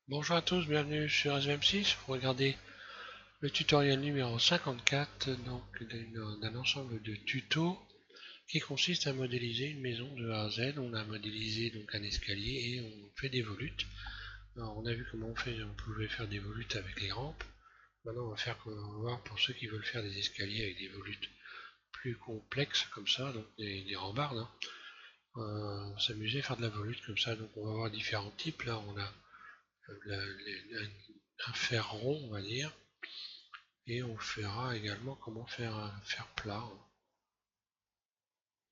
Bonjour à tous, bienvenue sur SVM6. Vous regardez le tutoriel numéro 54 d'un ensemble de tutos qui consiste à modéliser une maison de A à Z. On a modélisé donc un escalier et on fait des volutes. Alors on a vu comment on pouvait faire des volutes avec les rampes. Maintenant on va voir pour ceux qui veulent faire des escaliers avec des volutes plus complexes comme ça, donc des rambardes. S'amuser à faire de la volute comme ça. Donc on va voir différents types. Là on a un fer rond, on va dire, et on fera également comment faire un fer plat.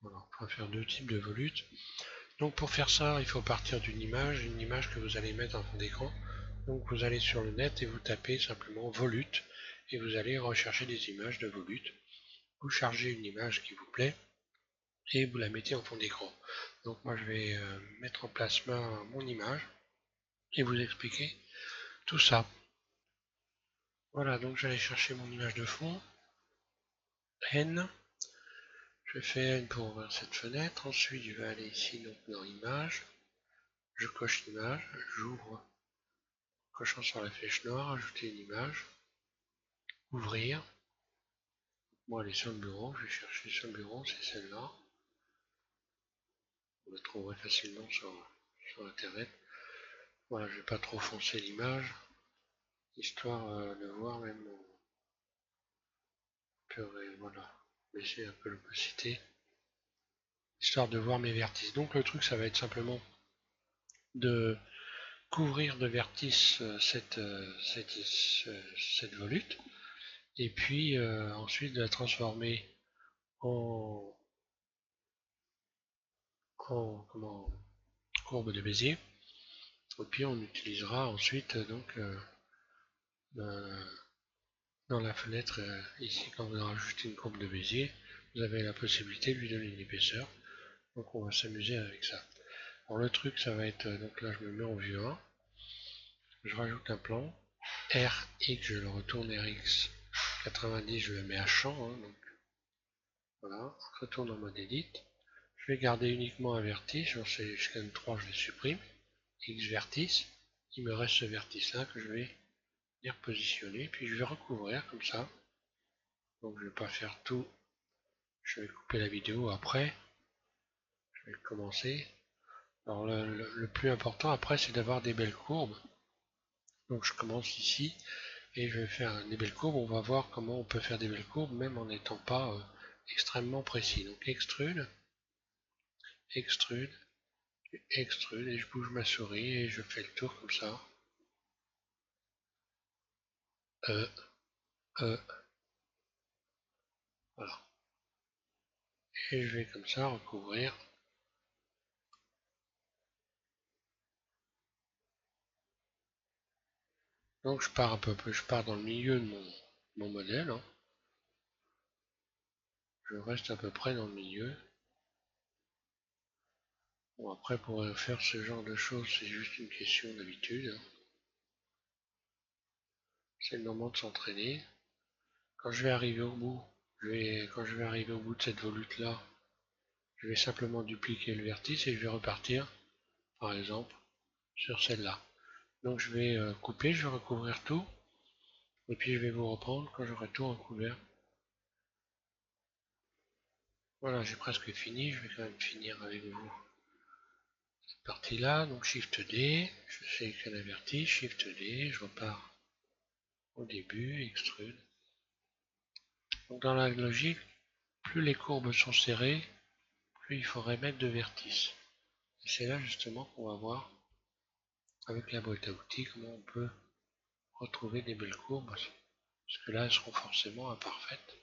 Voilà, on va faire deux types de volutes. Donc pour faire ça, il faut partir d'une une image que vous allez mettre en fond d'écran. Donc vous allez sur le net et vous tapez simplement volute et vous allez rechercher des images de volute. Vous chargez une image qui vous plaît et vous la mettez en fond d'écran. Donc moi je vais mettre en place mon image et vous expliquer tout ça. Voilà, donc j'allais chercher mon image de fond, N. Je fais N pour ouvrir cette fenêtre. Ensuite, je vais aller ici donc dans Images. Je coche l'image. J'ouvre, cochant sur la flèche noire, ajouter une image. Ouvrir. Moi, elle est sur le bureau. Je vais chercher sur le bureau, c'est celle-là. Vous la trouverez facilement sur Internet. Voilà, je ne vais pas trop foncer l'image, histoire de voir même. Voilà, baisser un peu l'opacité, histoire de voir mes vertices. Donc le truc, ça va être simplement de couvrir de vertices cette volute, et puis ensuite de la transformer en, en courbe de Bézier. Et puis on utilisera ensuite euh, dans la fenêtre ici, quand vous rajoutez une courbe de Bézier, vous avez la possibilité de lui donner une épaisseur. Donc on va s'amuser avec ça. Alors le truc, ça va être, donc là je me mets en vue 1, je rajoute un plan, RX, je le retourne RX 90, je le mets à champ, donc voilà, je retourne en mode edit. Je vais garder uniquement un vertice, j'en sais jusqu'à 3, je le supprime, X vertice, il me reste ce vertice là que je vais venir positionner, puis je vais recouvrir comme ça. Donc je ne vais pas faire tout, je vais couper la vidéo après, je vais commencer. Alors le plus important après c'est d'avoir des belles courbes. Donc je commence ici et je vais faire des belles courbes. On va voir comment on peut faire des belles courbes même en n'étant pas extrêmement précis. Donc extrude, extrude, extrude et je bouge ma souris et je fais le tour comme ça. Euh, euh, voilà. Et je vais comme ça recouvrir. Donc je pars un peu plus, je pars dans le milieu de mon modèle. Je reste à peu près dans le milieu. Bon, après pour faire ce genre de choses, c'est juste une question d'habitude. C'est le moment de s'entraîner. Quand je vais arriver au bout, quand je vais arriver au bout de cette volute là, je vais simplement dupliquer le vertice et je vais repartir, par exemple, sur celle-là. Donc je vais couper, je vais recouvrir tout, et puis je vais vous reprendre quand j'aurai tout recouvert. Voilà, j'ai presque fini, je vais quand même finir avec vous cette partie-là. Donc Shift D, je sélectionne un vertice, Shift D, je repars au début, extrude. Donc dans la logique, plus les courbes sont serrées, plus il faudrait mettre de vertices. Et c'est là justement qu'on va voir avec la boîte à outils comment on peut retrouver des belles courbes, parce que là elles seront forcément imparfaites.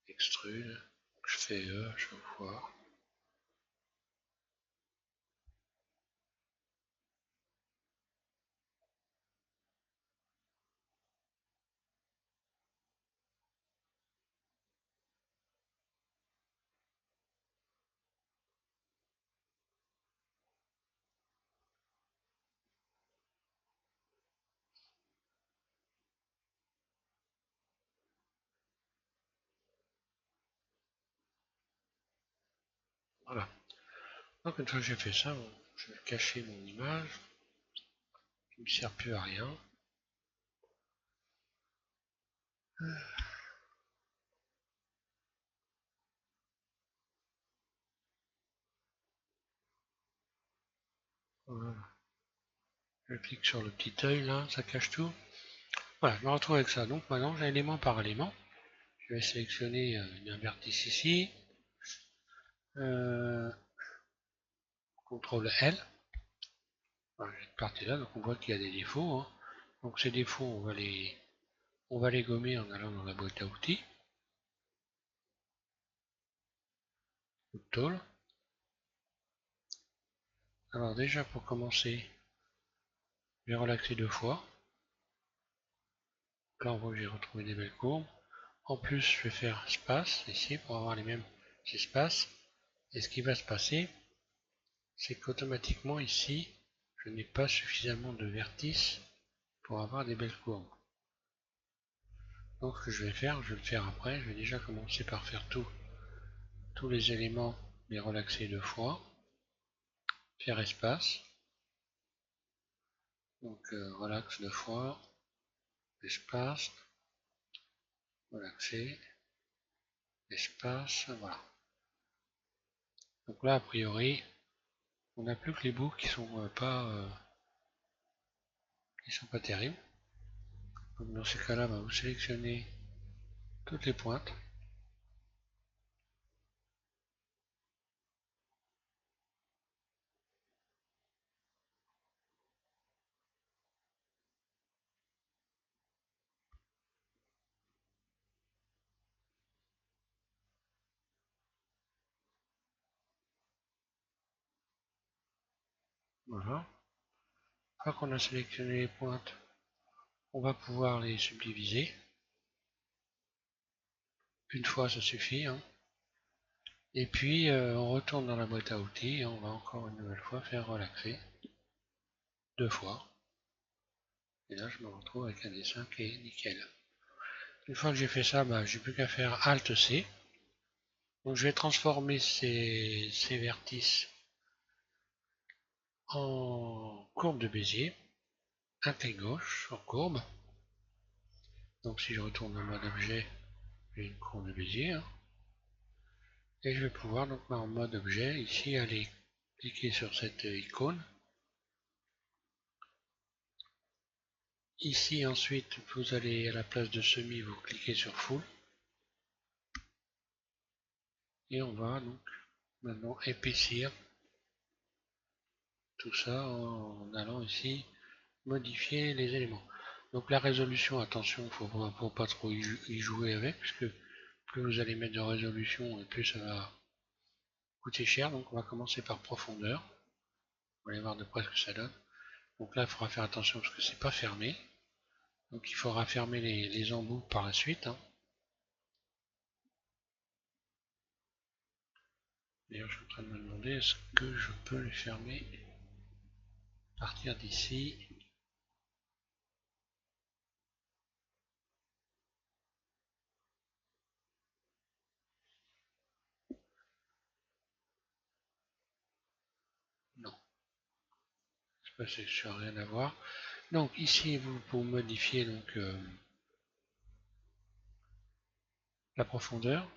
Extrude, je fais E, je vais voir. Voilà. Donc une fois que j'ai fait ça, je vais cacher mon image, qui ne me sert plus à rien. Voilà. Je clique sur le petit œil là, ça cache tout. Voilà, je me retrouve avec ça. Donc maintenant j'ai élément par élément. Je vais sélectionner un vertice ici. Euh, CTRL L. Voilà, cette partie là, donc on voit qu'il y a des défauts. Hein. Donc ces défauts, on va les gommer en allant dans la boîte à outils. Tool. Alors déjà pour commencer, je vais relaxer 2 fois. Là on voit que j'ai retrouvé des belles courbes. En plus je vais faire espace ici pour avoir les mêmes espaces. Et ce qui va se passer, c'est qu'automatiquement ici, je n'ai pas suffisamment de vertices pour avoir des belles courbes. Donc ce que je vais faire, je vais le faire après. Je vais déjà commencer par faire tous les éléments, les relaxer 2 fois. Faire espace. Donc relax 2 fois. Espace. Relaxer. Espace. Voilà. Donc là, a priori, on n'a plus que les bouts qui sont pas terribles. Donc dans ces cas-là, vous sélectionnez toutes les pointes. Voilà. Une fois qu'on a sélectionné les pointes, on va pouvoir les subdiviser. Une fois, ça suffit. Hein. Et puis, on retourne dans la boîte à outils et on va encore une nouvelle fois faire relaxer 2 fois. Et là, je me retrouve avec un dessin qui est nickel. Une fois que j'ai fait ça, j'ai plus qu'à faire Alt-C. Donc je vais transformer ces vertices en courbe de Bézier. Un clic gauche sur courbe. Donc si je retourne en mode objet, j'ai une courbe de Bézier. Hein. Et je vais pouvoir donc en mode objet ici aller cliquer sur cette icône. Ici ensuite vous allez à la place de semi, vous cliquez sur full. Et on va donc maintenant épaissir tout ça en allant ici modifier les éléments. Donc la résolution, attention, faut pas trop y jouer avec, puisque plus vous allez mettre de résolution, et plus ça va coûter cher. Donc on va commencer par profondeur. On va aller voir de près ce que ça donne. Donc là, il faudra faire attention parce que c'est pas fermé. Donc il faudra fermer les embouts par la suite. Hein. D'ailleurs, je suis en train de me demander, est-ce que je peux les fermer à partir d'ici? Non, c'est pas que ça n'a rien à voir. Donc ici, vous pouvez modifier donc, la profondeur.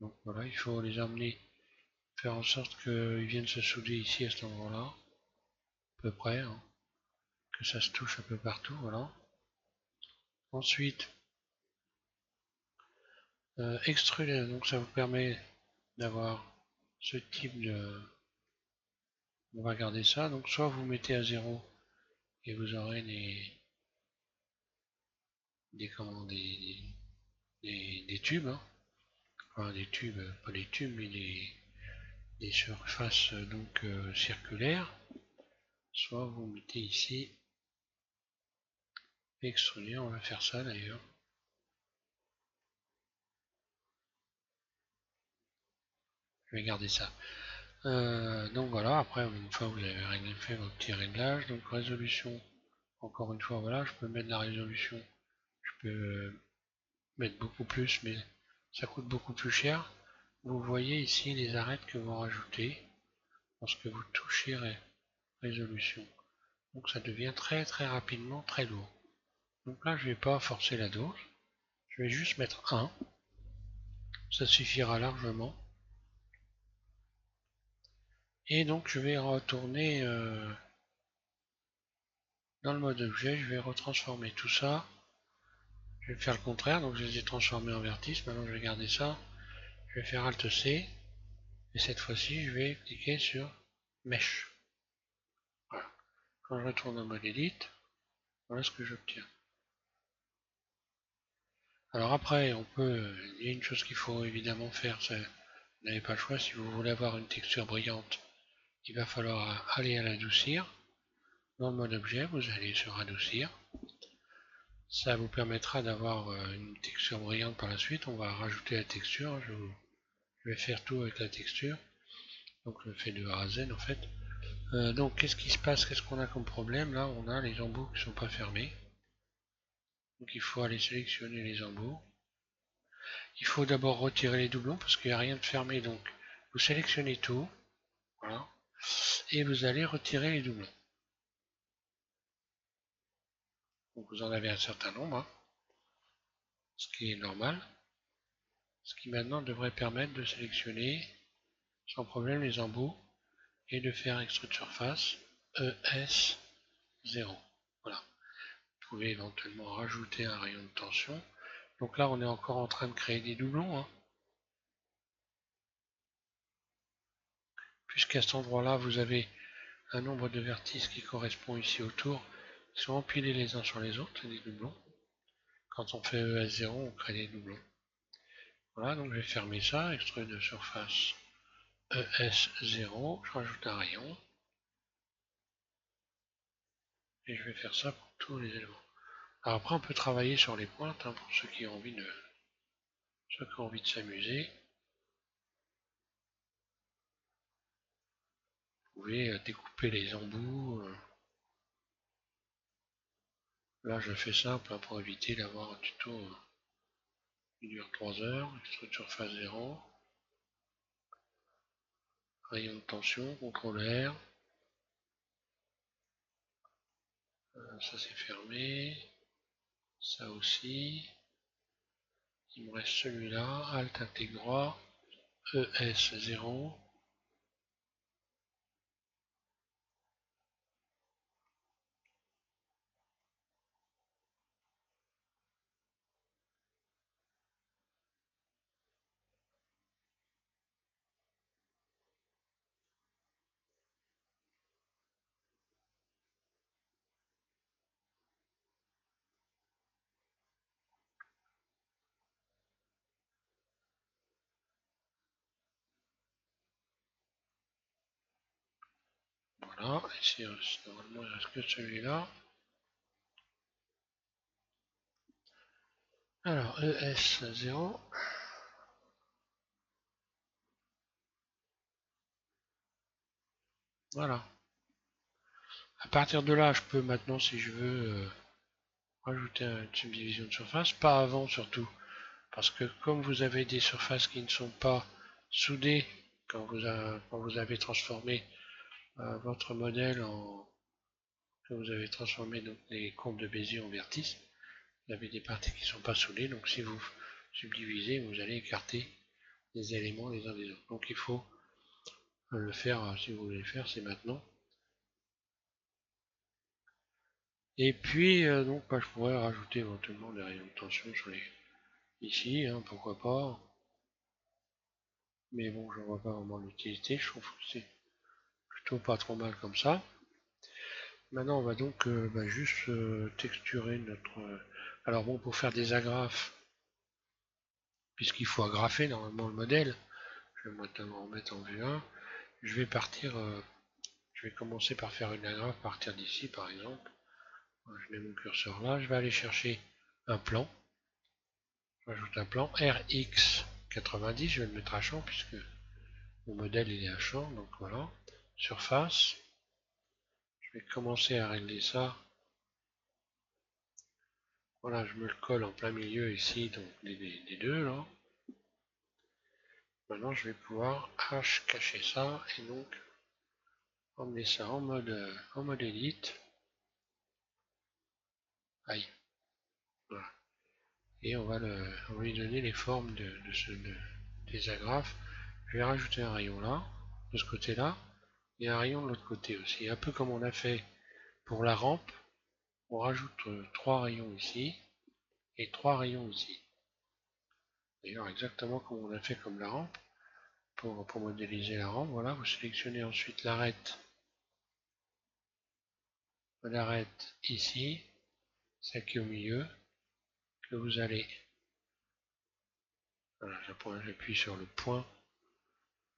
Donc voilà, il faut les emmener, faire en sorte qu'ils viennent se souder ici à cet endroit-là, à peu près, hein, que ça se touche un peu partout, voilà. Ensuite, extruder, donc ça vous permet d'avoir ce type de... On va regarder ça, donc soit vous mettez à 0 et vous aurez des tubes, hein. Enfin des tubes, pas des tubes, mais des surfaces donc circulaires, soit vous mettez ici extruder, on va faire ça d'ailleurs. Je vais garder ça. Donc voilà, après une fois vous avez fait vos petits réglages, donc résolution, encore une fois voilà, je peux mettre la résolution, je peux mettre beaucoup plus, mais ça coûte beaucoup plus cher. Vous voyez ici les arêtes que vous rajoutez. lorsque vous touchez résolution. Donc ça devient très rapidement très lourd. Donc là je vais pas forcer la dose, je vais juste mettre 1, ça suffira largement. Et donc je vais retourner dans le mode objet, je vais retransformer tout ça. Je vais faire le contraire, donc je les ai transformés en vertices, maintenant je vais garder ça. Je vais faire Alt C, et cette fois-ci je vais cliquer sur Mesh. Voilà. Quand je retourne en mode Edit, voilà ce que j'obtiens. Alors après, il y a une chose qu'il faut évidemment faire, vous n'avez pas le choix, si vous voulez avoir une texture brillante, il va falloir aller à l'adoucir. Dans le mode objet, vous allez sur adoucir. Ça vous permettra d'avoir une texture brillante par la suite. On va rajouter la texture, je vais faire tout avec la texture. Donc je le fais de A à Z en fait. Donc qu'est-ce qui se passe, qu'est-ce qu'on a comme problème? Là on a les embouts qui ne sont pas fermés. Donc il faut aller sélectionner les embouts. Il faut d'abord retirer les doublons parce qu'il n'y a rien de fermé. Donc vous sélectionnez tout. Voilà. Et vous allez retirer les doublons. Donc vous en avez un certain nombre. Hein, ce qui est normal. Ce qui maintenant devrait permettre de sélectionner sans problème les embouts et de faire extrude surface ES0. Voilà. Vous pouvez éventuellement rajouter un rayon de tension. Donc là on est encore en train de créer des doublons. Hein. Puisqu'à cet endroit-là vous avez un nombre de vertices qui correspond ici autour, qui sont empilés les uns sur les autres, c'est des doublons. Quand on fait ES0, on crée des doublons. Voilà, donc je vais fermer ça, extrude de surface ES0, je rajoute un rayon. Et je vais faire ça pour tous les éléments. Alors après on peut travailler sur les pointes, hein, pour ceux qui ont envie de s'amuser. Vous pouvez découper les embouts. Là je fais simple hein, pour éviter d'avoir un tuto qui dure 3 heures. Extrude surface 0. Rayon de tension, CTRL R. Ça c'est fermé. Ça aussi. Il me reste celui-là. Alt Integra. ES0. Voilà. Ici, normalement il ne reste que celui-là. Alors, ES0. Voilà. À partir de là, je peux maintenant, si je veux, rajouter une subdivision de surface. Pas avant surtout. Parce que comme vous avez des surfaces qui ne sont pas soudées quand vous avez transformé votre modèle que vous avez transformé donc les courbes de Bézier en vertices, vous avez des parties qui ne sont pas soudées. Donc si vous subdivisez, vous allez écarter les éléments les uns des autres. Donc il faut le faire, si vous voulez le faire, c'est maintenant. Et puis, donc, je pourrais rajouter éventuellement des rayons de tension sur ici, hein, pourquoi pas. Mais bon, je ne vois pas vraiment l'utilité, je trouve que c'est plutôt pas trop mal comme ça. Maintenant, on va donc juste texturer notre... alors bon, pour faire des agrafes, puisqu'il faut agrafer normalement le modèle, je vais maintenant remettre en vue 1, je vais je vais commencer par faire une agrafe à partir d'ici par exemple. Je mets mon curseur là, je vais aller chercher un plan. J'ajoute un plan RX90, je vais le mettre à champ puisque mon modèle il est à champ, donc voilà. Surface, je vais commencer à régler ça. Voilà, je me le colle en plein milieu ici, donc des deux là. Maintenant je vais pouvoir cacher ça et donc emmener ça en mode édite. Aïe. Voilà. Et on va lui donner les formes des agrafes. Je vais rajouter un rayon là, de ce côté-là, et un rayon de l'autre côté aussi. Un peu comme on a fait pour la rampe, on rajoute 3 rayons ici, et 3 rayons ici. D'ailleurs, exactement comme on a fait comme la rampe, pour modéliser la rampe, voilà, vous sélectionnez ensuite l'arête ici, celle qui est au milieu, que vous allez, voilà, j'appuie sur le point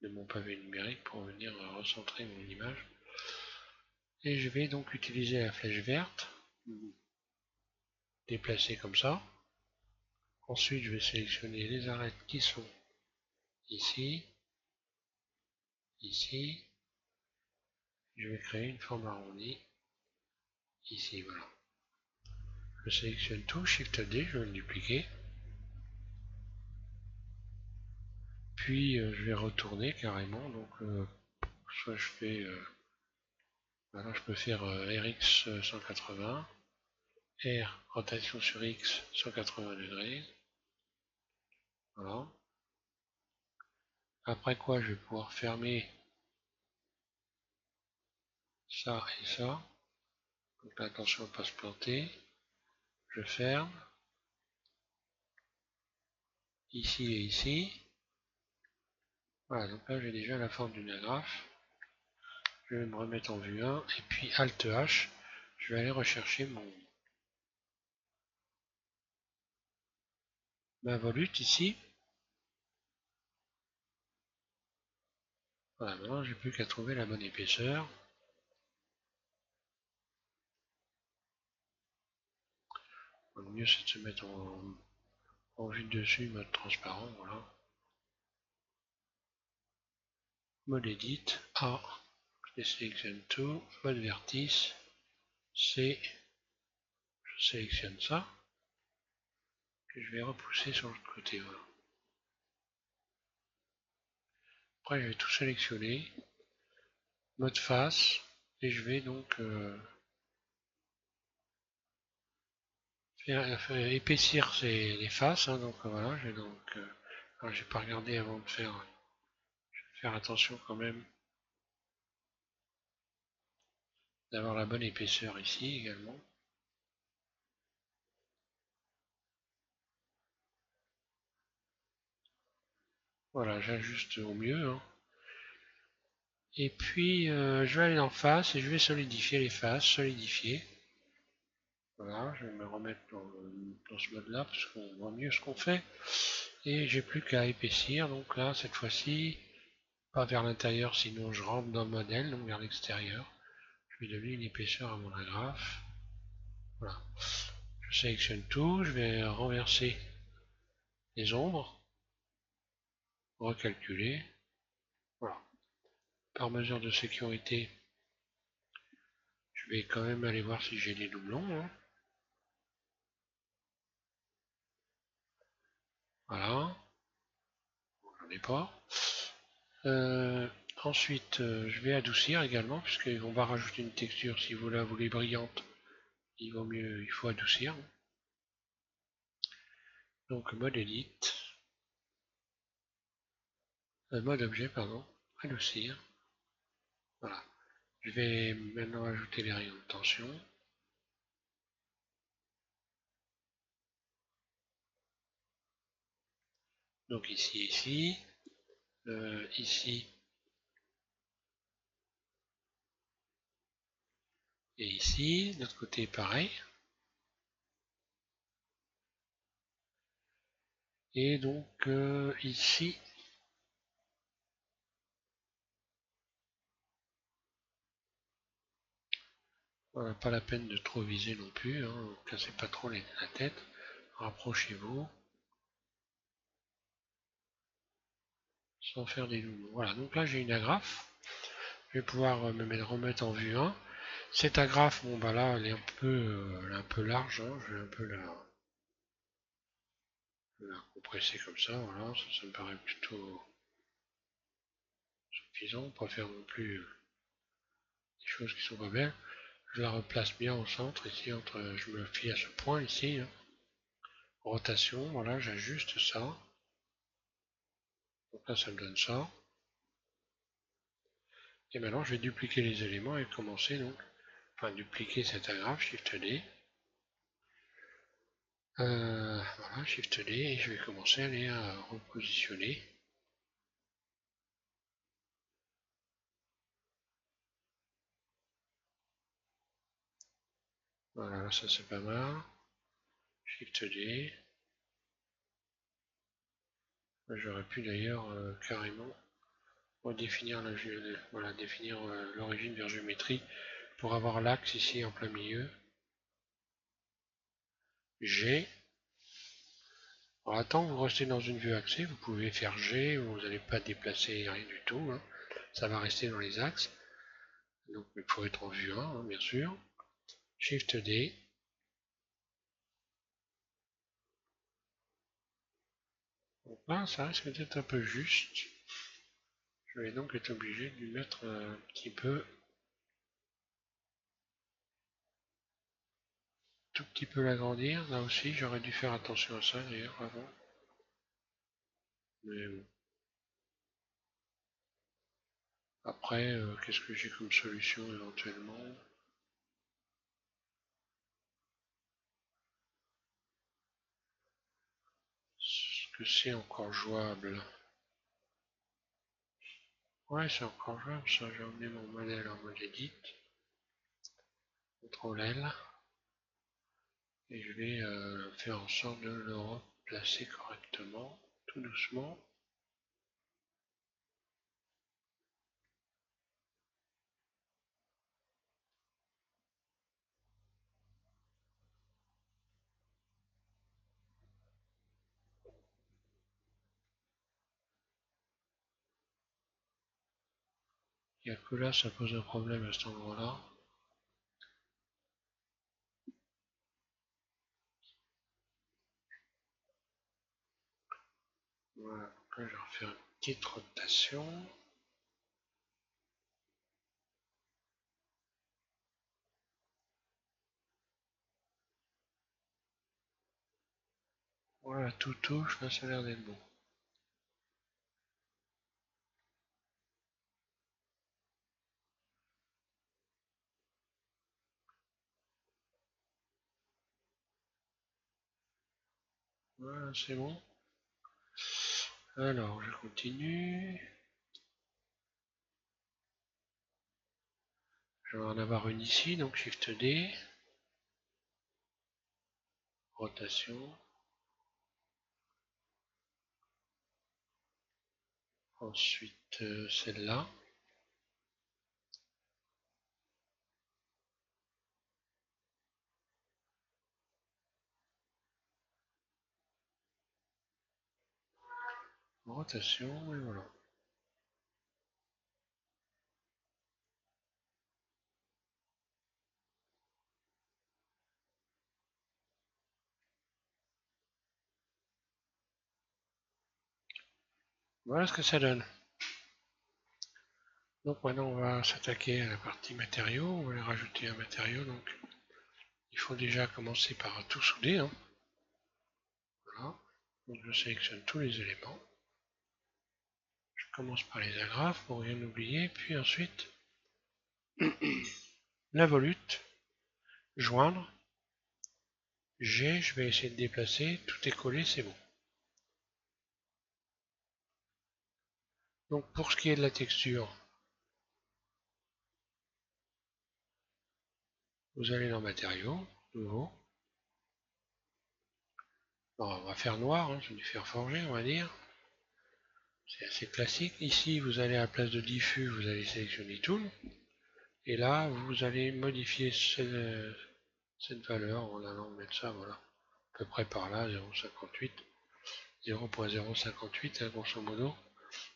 de mon pavé numérique pour venir recentrer mon image. Et je vais donc utiliser la flèche verte, déplacer comme ça. Ensuite, je vais sélectionner les arêtes qui sont ici, ici. Je vais créer une forme arrondie, ici, voilà. Je sélectionne tout, Shift D, je vais le dupliquer. Puis je vais retourner carrément, donc soit je fais, voilà, je peux faire RX 180, R, rotation sur X 180 degrés, voilà. Après quoi, je vais pouvoir fermer ça et ça. Donc là, attention à ne pas se planter. Je ferme. Ici et ici. Voilà, donc là j'ai déjà la forme d'une agrafe. Je vais me remettre en vue 1 et puis Alt H. Je vais aller rechercher ma volute ici. Voilà, maintenant j'ai plus qu'à trouver la bonne épaisseur. Le mieux c'est de se mettre en vue de dessus, mode transparent, voilà. Mode Edit, A, je sélectionne tout, mode vertice, C, je sélectionne ça, que je vais repousser sur l'autre côté, voilà. Après je vais tout sélectionner, mode face, et je vais donc faire épaissir les faces, hein, donc voilà, j'ai donc, alors j'ai pas regardé avant de faire, je vais faire attention quand même d'avoir la bonne épaisseur ici également. Voilà, j'ajuste au mieux, hein. Et puis je vais aller en face et je vais solidifier les faces, solidifier. Voilà, je vais me remettre dans ce mode là parce qu'on voit mieux ce qu'on fait. Et j'ai plus qu'à épaissir, donc là cette fois-ci, pas vers l'intérieur sinon je rentre dans le modèle, donc vers l'extérieur. Je vais donner une épaisseur à mon agrafe. Voilà. Je sélectionne tout, je vais renverser les ombres, recalculer. Voilà. Par mesure de sécurité, je vais quand même aller voir si j'ai des doublons, hein. Voilà. J'en ai pas. Ensuite, je vais adoucir également, puisqu'on va rajouter une texture. Si vous la voulez brillante, il faut adoucir. Donc mode edit, mode objet, pardon, adoucir. Voilà. Je vais maintenant ajouter les rayons de tension. Donc ici, ici, ici et ici. De l'autre côté, pareil. Et donc ici, voilà, pas la peine de trop viser non plus, hein, cassez pas trop la tête, rapprochez-vous, sans faire des doublons. Voilà, donc là j'ai une agrafe, je vais pouvoir remettre en vue 1. Cette agrafe, bon bah là elle est un peu large, hein, je vais un peu la compresser comme ça, voilà, ça me paraît plutôt suffisant, pas faire non plus choses qui sont pas belles. Je la replace bien au centre ici, je me fie à ce point ici. Hein. Rotation, voilà, j'ajuste ça. Donc là, ça me donne ça. Et maintenant, je vais dupliquer les éléments et commencer donc, enfin dupliquer cet agrafe, Shift D. Voilà, Shift D, et je vais commencer à les repositionner. Voilà, ça c'est pas mal. Shift D. J'aurais pu d'ailleurs carrément redéfinir voilà, définir l'origine vers géométrie pour avoir l'axe ici en plein milieu. G. Alors, tant que vous restez dans une vue axée, vous pouvez faire G, vous n'allez pas déplacer rien du tout. Hein. Ça va rester dans les axes. Donc il faut être en vue 1, hein, bien sûr. Shift D. Donc là, ça risque d'être un peu juste. Je vais donc être obligé de lui mettre un petit peu, tout petit peu l'agrandir. Là aussi, j'aurais dû faire attention à ça d'ailleurs avant. Mais bon. Après, qu'est-ce que j'ai comme solution éventuellement? Est-ce que c'est encore jouable? Ouais, c'est encore jouable ça. J'ai emmené mon modèle en mode edit. CTRL L. Et je vais faire en sorte de le replacer correctement, tout doucement. Il n'y a que là, ça pose un problème à cet endroit-là. Voilà, donc là, je vais refaire une petite rotation. Voilà, tout touche, là, ça a l'air d'être bon. Voilà, c'est bon. Alors, je continue. Je vais en avoir une ici, donc Shift D. Rotation. Ensuite, celle-là. Rotation, et voilà. Voilà ce que ça donne. Donc maintenant, on va s'attaquer à la partie matériaux. On va aller rajouter un matériau, donc il faut déjà commencer par tout souder. Hein. Voilà. Donc je sélectionne tous les éléments. Je commence par les agrafes pour rien oublier, puis ensuite la volute, joindre, G, je vais essayer de déplacer, tout est collé, c'est bon. Donc pour ce qui est de la texture, vous allez dans matériaux, nouveau. Alors, on va faire noir, hein, je vais faire forger, on va dire. C'est assez classique. Ici, vous allez à la place de diffus, vous allez sélectionner Tool. Et là, vous allez modifier cette valeur en allant mettre ça, voilà, à peu près par là, 0,58. 0.058, hein, grosso modo.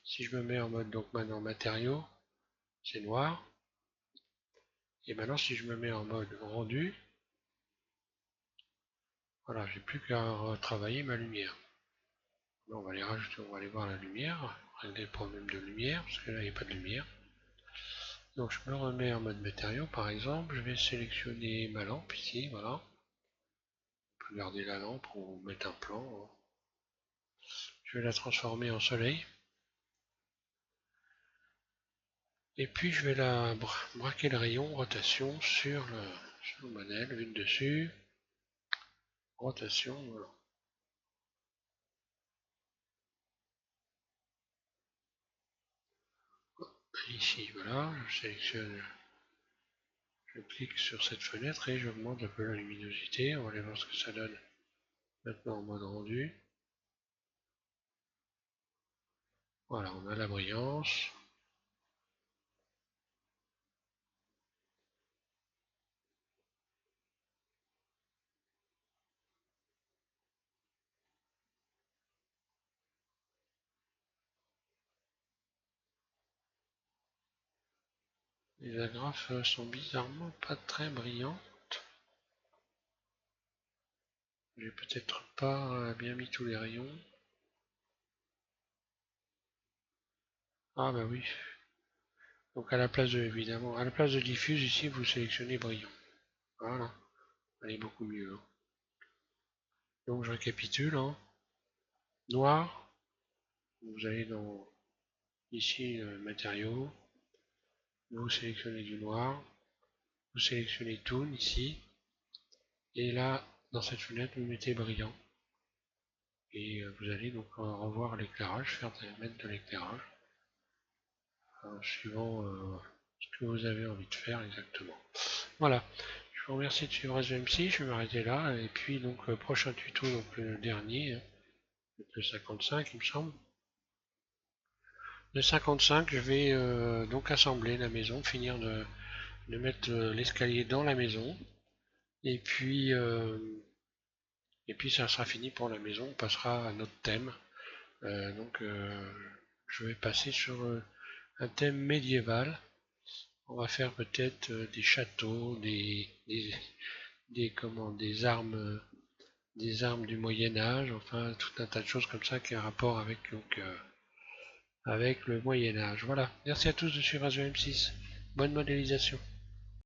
Si je me mets en mode, donc maintenant matériaux, c'est noir. Et maintenant, si je me mets en mode rendu, voilà, j'ai plus qu'à retravailler ma lumière. Là, on va aller rajouter, on va aller voir la lumière, régler le problème de lumière, parce que là, il n'y a pas de lumière. Donc je me remets en mode matériaux par exemple, je vais sélectionner ma lampe ici, voilà. On peut garder la lampe ou mettre un plan. Je vais la transformer en soleil. Et puis je vais la braquer le rayon rotation sur le modèle, vue de dessus, rotation, voilà. Ici, voilà, je sélectionne, je clique sur cette fenêtre et j'augmente un peu la luminosité. On va aller voir ce que ça donne maintenant en mode rendu. Voilà, on a la brillance. Les agrafes sont bizarrement pas très brillantes. J'ai peut-être pas bien mis tous les rayons. Ah bah oui. Donc à la place de, évidemment, à la place de diffuse, ici vous sélectionnez brillant. Voilà, elle est beaucoup mieux. Hein. Donc je récapitule. Hein. Noir, vous allez dans ici matériaux, vous sélectionnez du noir, vous sélectionnez Toon ici, et là, dans cette fenêtre, vous mettez brillant. Et vous allez donc revoir l'éclairage, mettre de l'éclairage, suivant ce que vous avez envie de faire exactement. Voilà, je vous remercie de suivre SVMC, je vais m'arrêter là, et puis donc prochain tuto, donc le dernier, hein, le 55 il me semble. Le 55, je vais donc assembler la maison, finir de mettre l'escalier dans la maison, et puis, euh, et puis ça sera fini pour la maison, on passera à notre thème. Donc je vais passer sur un thème médiéval. On va faire peut-être des châteaux, des armes du Moyen Âge, enfin tout un tas de choses comme ça qui a un rapport avec, donc, avec le Moyen Âge. Voilà, merci à tous de suivre Azure M6. Bonne modélisation.